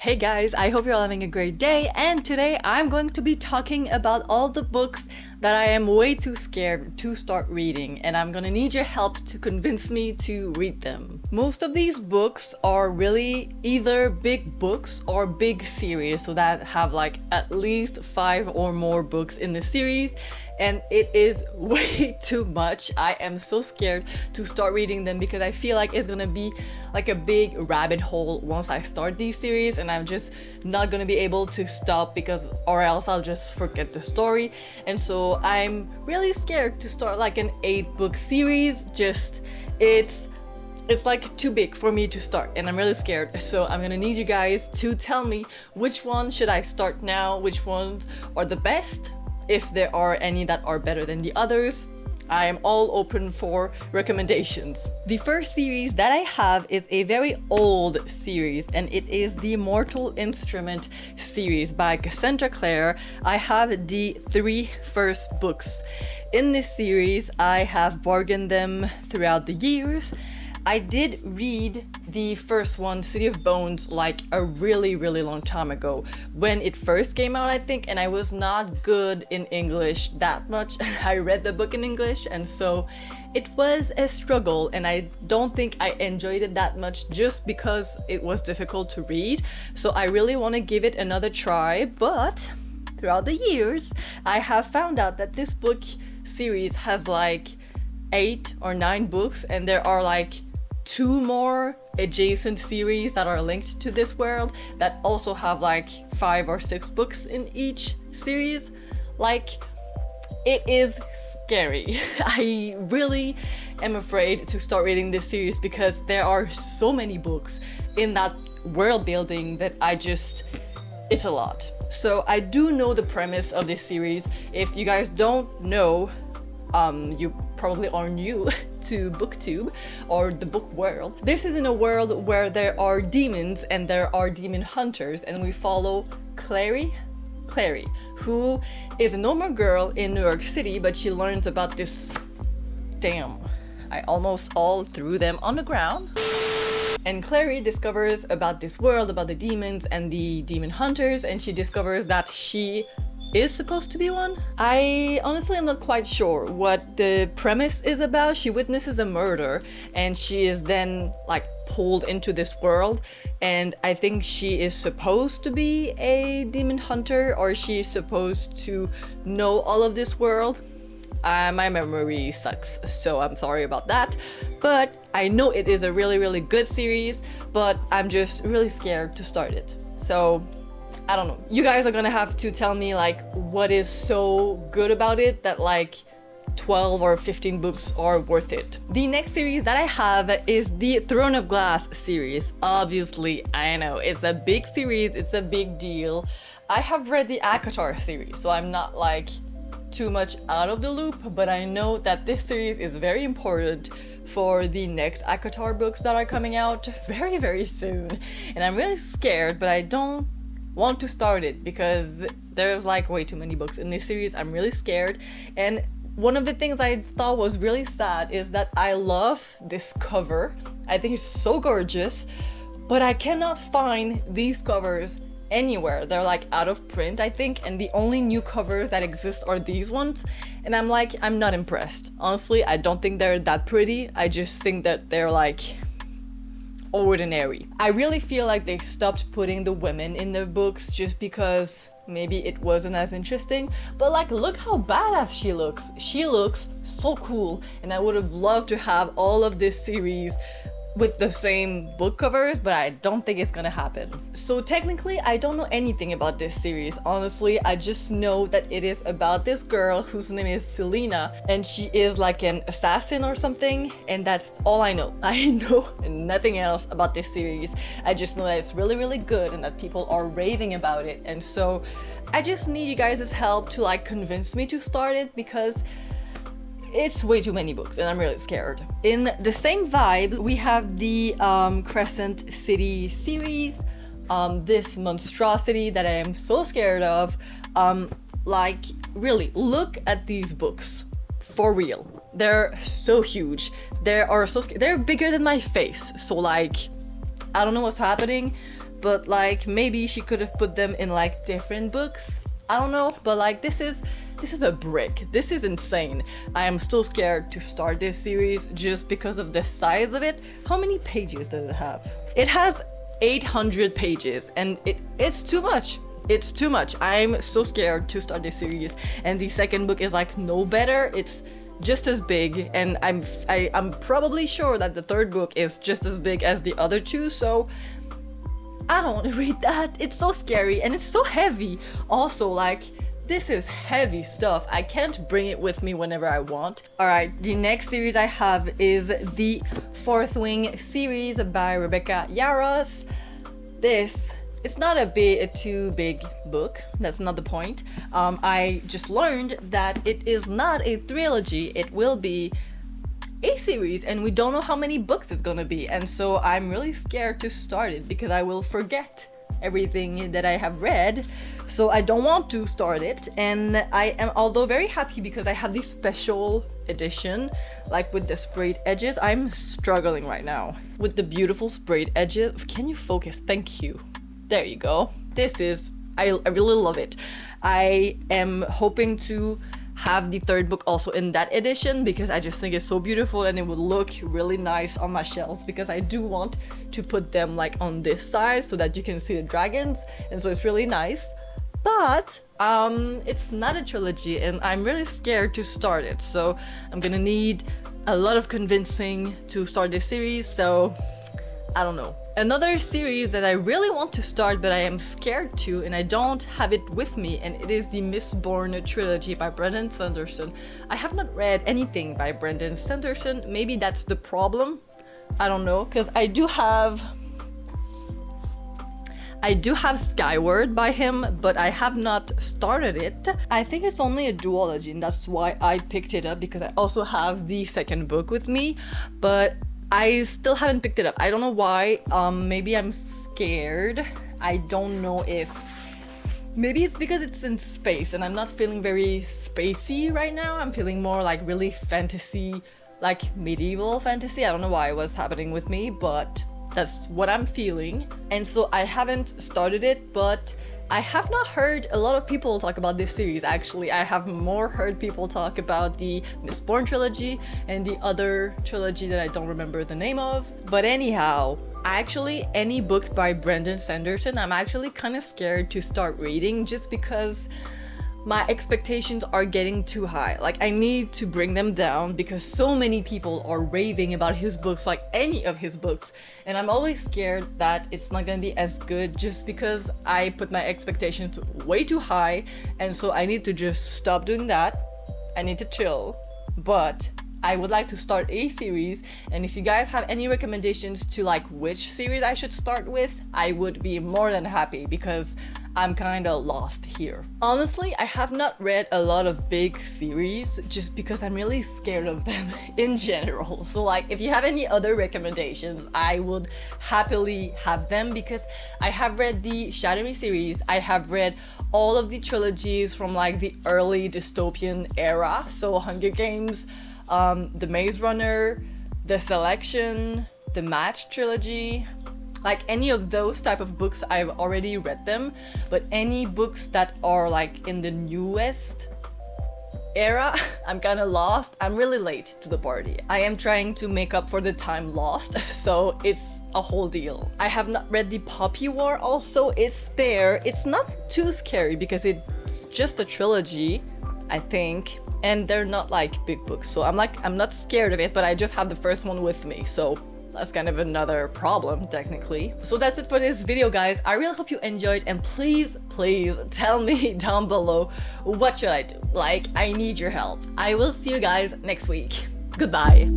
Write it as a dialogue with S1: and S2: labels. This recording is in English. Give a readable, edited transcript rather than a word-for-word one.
S1: Hey guys, I hope you're all having a great day, and today I'm going to be talking about all the books that I am way too scared to start reading, and I'm gonna need your help to convince me to read them. Most of these books are really either big books or big series, so that have like at least 5 or more books in the series, and it is way too much. I am so scared to start reading them because I feel like it's gonna be like a big rabbit hole once I start these series, and I'm just not gonna be able to stop because or else I'll just forget the story. And so I'm really scared to start like an 8-book series. Just it's like too big for me to start, and I'm really scared. So I'm gonna need you guys to tell me which one should I start now, which ones are the best, if there are any that are better than the others. I am all open for recommendations. The first series that I have is a very old series, and it is the Mortal Instrument series by Cassandra Clare. I have the 3 first books. In this series, I have bargained them throughout the years. I did read the first one, City of Bones, like a really long time ago when it first came out, I think, and I was not good in English that much. I read the book in English, and so it was a struggle, and I don't think I enjoyed it that much just because it was difficult to read. So I really want to give it another try, but throughout the years, I have found out that this book series has like 8 or 9 books, and there are like 2 more adjacent series that are linked to this world that also have like 5 or 6 books in each series. Like, it is scary. I really am afraid to start reading this series because there are so many books in that world building that it's a lot. So I do know the premise of this series. If you guys don't know, you probably are new to booktube or the book world. This is in a world where there are demons and there are demon hunters, and we follow Clary, who is a normal girl in New York City, but she learns about this... Damn, I almost all threw them on the ground. And Clary discovers about this world, about the demons and the demon hunters, and she discovers that she is supposed to be one. I honestly am not quite sure what the premise is about. She witnesses a murder and she is then like pulled into this world, and I think she is supposed to be a demon hunter, or she's supposed to know all of this world. My memory sucks, so I'm sorry about that, but I know it is a really good series, but I'm just really scared to start it. So I don't know. You guys are gonna have to tell me like what is so good about it that like 12 or 15 books are worth it. The next series that I have is the Throne of Glass series. Obviously, I know it's a big series, it's a big deal. I have read the ACOTAR series, so I'm not like too much out of the loop, but I know that this series is very important for the next ACOTAR books that are coming out very soon. And I'm really scared, but I don't want to start it because there's like way too many books in this series. I'm really scared. And one of the things I thought was really sad is that I love this cover. I think it's so gorgeous, but I cannot find these covers anywhere. They're like out of print, I think, and the only new covers that exist are these ones, and I'm like, I'm not impressed. Honestly, I don't think they're that pretty. I just think that they're like ordinary. I really feel like they stopped putting the women in their books just because maybe it wasn't as interesting, but like, look how badass she looks. She looks so cool, and I would have loved to have all of this series with the same book covers, but I don't think it's gonna happen. So technically, I don't know anything about this series. Honestly, I just know that it is about this girl whose name is Selena, and she is like an assassin or something, and that's all I know. I know nothing else about this series. I just know that it's really good and that people are raving about it, and so I just need you guys' help to like convince me to start it because it's way too many books and I'm really scared. In the same vibes, we have the Crescent City series, this monstrosity that I am so scared of. Like, really, look at these books. For real. They're so huge. They're bigger than my face. So like, I don't know what's happening, but like maybe she could have put them in like different books. I don't know, but like this is a brick. This is insane. I am so scared to start this series just because of the size of it. How many pages does it have? It has 800 pages and it's too much. It's too much. I'm so scared to start this series, and the second book is like no better. It's just as big, and I'm probably sure that the third book is just as big as the other two, so I don't want to read that. It's so scary and it's so heavy. Also, like, this is heavy stuff. I can't bring it with me whenever I want. Alright, the next series I have is the Fourth Wing series by Rebecca Yarros. It's not a too big book. That's not the point. I just learned that it is not a trilogy. It will be a series, and we don't know how many books it's gonna be. And so I'm really scared to start it because I will forget everything that I have read. So I don't want to start it. And I am although very happy because I have the special edition, like with the sprayed edges. I'm struggling right now with the beautiful sprayed edges. Can you focus? Thank you. There you go. I really love it. I am hoping to have the third book also in that edition because I just think it's so beautiful and it would look really nice on my shelves, because I do want to put them like on this side so that you can see the dragons, and so it's really nice. But it's not a trilogy and I'm really scared to start it, so I'm gonna need a lot of convincing to start this series, so I don't know. Another series that I really want to start but I am scared to, and I don't have it with me, and it is the Mistborn trilogy by Brandon Sanderson. I have not read anything by Brandon Sanderson. Maybe that's the problem. I don't know, because I do have Skyward by him, but I have not started it. I think it's only a duology, and that's why I picked it up, because I also have the second book with me, but I still haven't picked it up. I don't know why. Maybe I'm scared. I don't know if... Maybe it's because it's in space and I'm not feeling very spacey right now. I'm feeling more like really fantasy, like medieval fantasy. I don't know why it was happening with me, but that's what I'm feeling. And so I haven't started it, but I have not heard a lot of people talk about this series. Actually, I have more heard people talk about the Mistborn trilogy and the other trilogy that I don't remember the name of. But anyhow, actually any book by Brandon Sanderson, I'm actually kind of scared to start reading just because my expectations are getting too high. Like, I need to bring them down because so many people are raving about his books, like any of his books, and I'm always scared that it's not gonna be as good just because I put my expectations way too high, and so I need to just stop doing that. I need to chill. But I would like to start a series, and if you guys have any recommendations to like which series I should start with, I would be more than happy because I'm kinda lost here. Honestly, I have not read a lot of big series just because I'm really scared of them in general. So like, if you have any other recommendations, I would happily have them, because I have read the Shadow Me series, I have read all of the trilogies from like the early dystopian era, so Hunger Games, the Maze Runner, the Selection, the Match trilogy. Like any of those type of books, I've already read them, but any books that are like in the newest era, I'm kind of lost. I'm really late to the party. I am trying to make up for the time lost, so it's a whole deal. I have not read the Poppy War also. It's there. It's not too scary because it's just a trilogy, I think, and they're not like big books, so I'm not scared of it, but I just have the first one with me, so that's kind of another problem technically. So that's it for this video, guys. I really hope you enjoyed, and please tell me down below what should I do. Like, I need your help. I will see you guys next week. Goodbye.